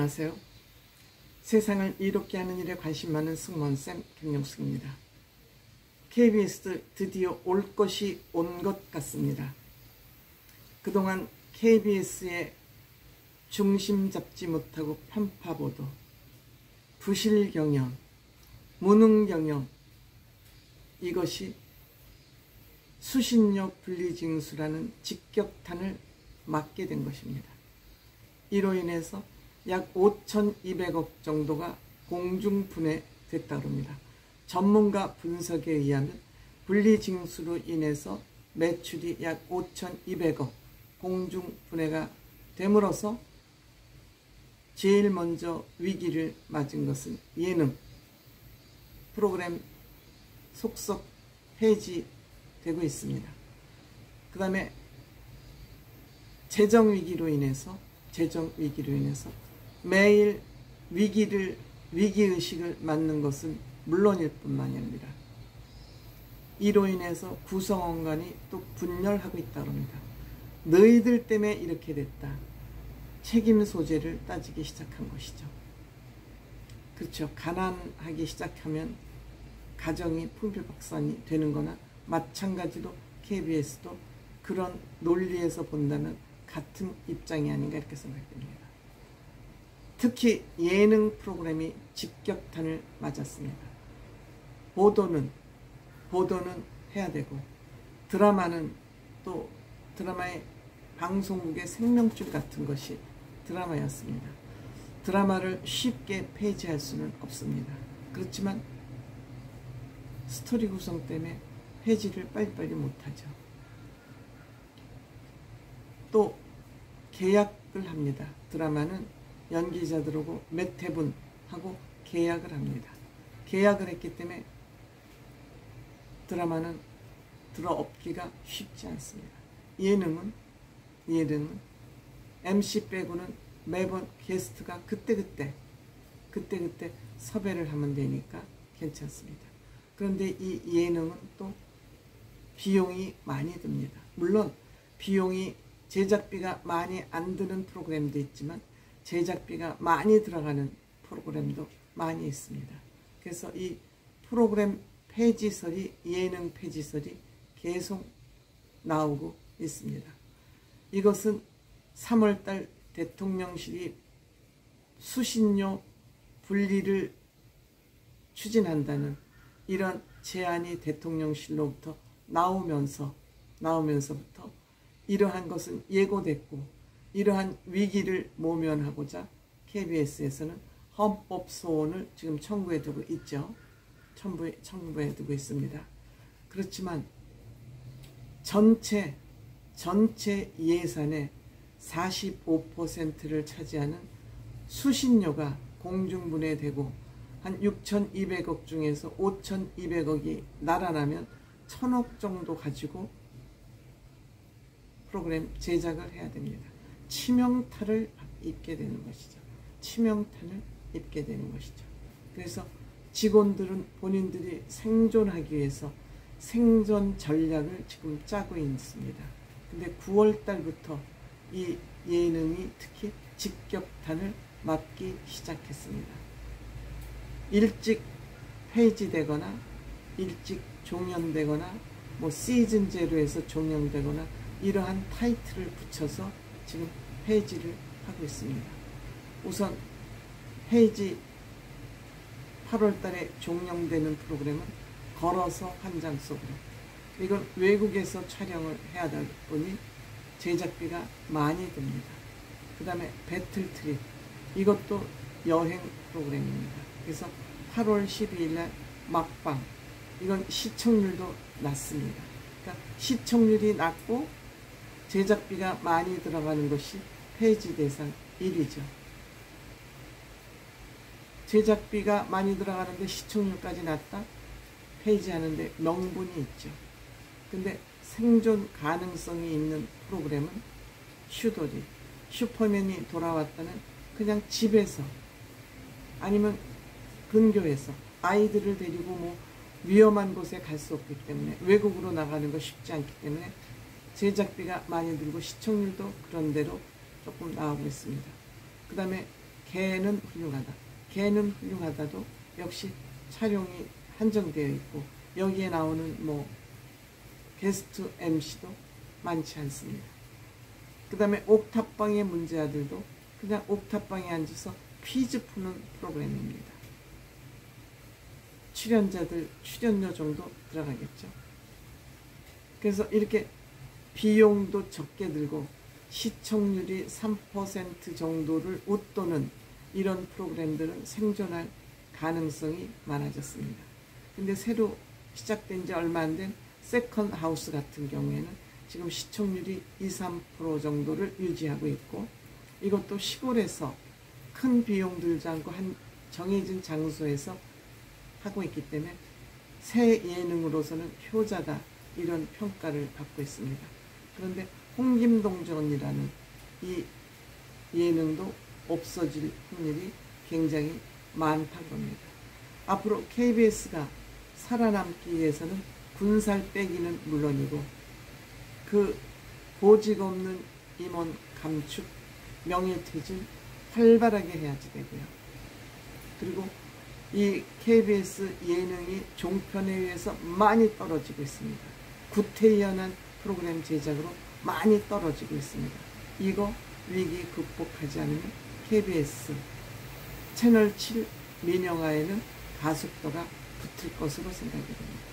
안녕하세요. 세상을 이롭게 하는 일에 관심 많은 승무원쌤 김영숙입니다. KBS 드디어 올 것이 온 것 같습니다. 그동안 KBS의 중심 잡지 못하고 편파보도, 부실경영, 무능경영, 이것이 수신료 분리징수라는 직격탄을 맞게 된 것입니다. 이로 인해서 약 5,200억 정도가 공중분해됐다고 합니다. 전문가 분석에 의하면 분리징수로 인해서 매출이 약 5,200억 공중분해가 됨으로써 제일 먼저 위기를 맞은 것은 예능 프로그램 속속 폐지되고 있습니다. 그 다음에 재정위기로 인해서 매일 위기의식을 맞는 것은 물론일 뿐만이 아니라 이로 인해서 구성원간이 또 분열하고 있다고 합니다. 너희들 때문에 이렇게 됐다. 책임 소재를 따지기 시작한 것이죠. 그렇죠. 가난하기 시작하면 가정이 풍비박산이 되는 거나 마찬가지로 KBS도 그런 논리에서 본다면 같은 입장이 아닌가 이렇게 생각됩니다. 특히 예능 프로그램이 직격탄을 맞았습니다. 보도는 해야 되고 드라마는 또 드라마의 방송국의 생명줄 같은 것이 드라마였습니다. 드라마를 쉽게 폐지할 수는 없습니다. 그렇지만 스토리 구성 때문에 폐지를 빨리빨리 못하죠. 또 계약을 합니다. 드라마는 연기자들하고 몇 회분하고 계약을 합니다. 계약을 했기 때문에 드라마는 들어엎기가 쉽지 않습니다. 예능은 MC 빼고는 매번 게스트가 그때그때 섭외를 하면 되니까 괜찮습니다. 그런데 이 예능은 또 비용이 많이 듭니다. 물론 비용이 제작비가 많이 안 드는 프로그램도 있지만 제작비가 많이 들어가는 프로그램도 많이 있습니다. 그래서 이 프로그램 폐지설이 예능 폐지설이 계속 나오고 있습니다. 이것은 3월달 대통령실이 수신료 분리를 추진한다는 이런 제안이 대통령실로부터 나오면서부터 이러한 것은 예고됐고 이러한 위기를 모면하고자 KBS에서는 헌법소원을 지금 청구해 두고 있죠. 청구해 두고 있습니다. 그렇지만 전체 예산의 45%를 차지하는 수신료가 공중분해되고 한 6,200억 중에서 5,200억이 날아나면 1,000억 정도 가지고 프로그램 제작을 해야 됩니다. 치명타를 입게 되는 것이죠. 그래서 직원들은 본인들이 생존하기 위해서 생존 전략을 지금 짜고 있습니다. 근데 9월 달부터 이 예능이 특히 직격탄을 맞기 시작했습니다. 일찍 폐지되거나 일찍 종영되거나 시즌제로 해서 종영되거나 이러한 타이틀을 붙여서 지금 폐지를 하고 있습니다. 우선 폐지 8월 달에 종영되는 프로그램은 걸어서 한장 속으로, 이건 외국에서 촬영을 해야 하다 보니 제작비가 많이 듭니다. 그 다음에 배틀트립, 이것도 여행 프로그램입니다. 그래서 8월 12일 날 막방, 이건 시청률도 낮습니다. 그러니까 시청률이 낮고 제작비가 많이 들어가는 것이 폐지 대상 1위죠. 제작비가 많이 들어가는데 시청률까지 낮다? 폐지하는데 명분이 있죠. 근데 생존 가능성이 있는 프로그램은 슈돌이, 슈퍼맨이 돌아왔다는 그냥 집에서 아니면 근교에서 아이들을 데리고 위험한 곳에 갈 수 없기 때문에 외국으로 나가는 거 쉽지 않기 때문에 제작비가 많이 들고 시청률도 그런 대로 조금 나오고 있습니다. 그 다음에 개는 훌륭하다. 개는 훌륭하다도 역시 촬영이 한정되어 있고 여기에 나오는 뭐 게스트 MC도 많지 않습니다. 그 다음에 옥탑방의 문제아들도 그냥 옥탑방에 앉아서 퀴즈 푸는 프로그램입니다. 출연자들 출연료 정도 들어가겠죠. 그래서 이렇게 비용도 적게 들고 시청률이 3% 정도를 웃도는 이런 프로그램들은 생존할 가능성이 많아졌습니다. 근데 새로 시작된 지 얼마 안 된 세컨드 하우스 같은 경우에는 지금 시청률이 2~3% 정도를 유지하고 있고, 이것도 시골에서 큰 비용 들지 않고 한 정해진 장소에서 하고 있기 때문에 새 예능으로서는 효자다, 이런 평가를 받고 있습니다. 그런데 홍김동전이라는 이 예능도 없어질 확률이 굉장히 많다고 합니다. 앞으로 KBS가 살아남기 위해서는 군살 빼기는 물론이고 그 보직 없는 임원 감축, 명예퇴진 활발하게 해야지 되고요. 그리고 이 KBS 예능이 종편에 의해서 많이 떨어지고 있습니다. 구태의연한 프로그램 제작으로 많이 떨어지고 있습니다. 이거 위기 극복하지 않으면 KBS 채널 7 민영화에는 가속도가 붙을 것으로 생각이 됩니다.